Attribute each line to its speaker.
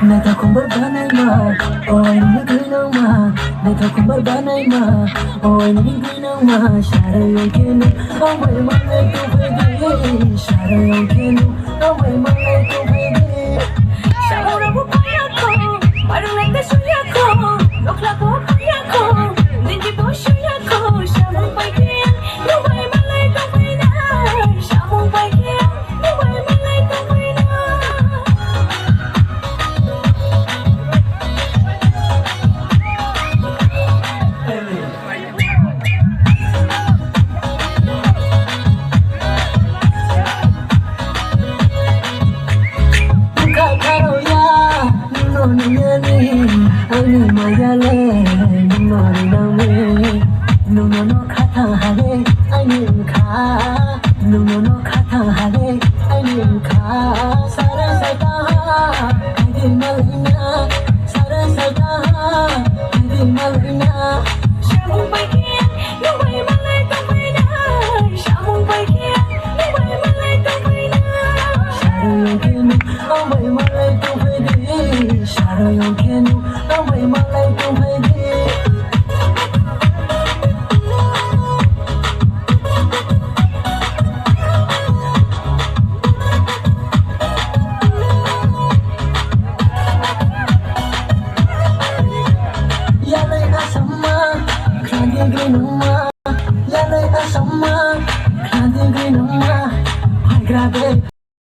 Speaker 1: Neta kumbar banay ma, oh ay naginaw ma. Neta kumbar banay ma, oh ay naginaw ma. Shara yung kinu, oh ay malay to baby. Shara yung kinu, oh ay malay to baby.
Speaker 2: Shara mo kaya ko, parang nagkasuya ko. Lokla ko kaya ko, hindi mo suya ko. Shara mo kaya, no ay malay to baby. Shara mo kaya, no ay malay to baby.
Speaker 1: Ani mayale, no riname, no kata hare, ani ka, no kata hare, ani ka. Sara sata, adi malina, sara sata, adi malina.
Speaker 2: Shara mo kaya, no ay malay to baby. Shara mo kaya, no ay malay to baby.
Speaker 1: Shara yung kinu, oh ay malay to baby. Shara yung kinu, oh ay malay to baby. Yalay asama, kragi ginuma.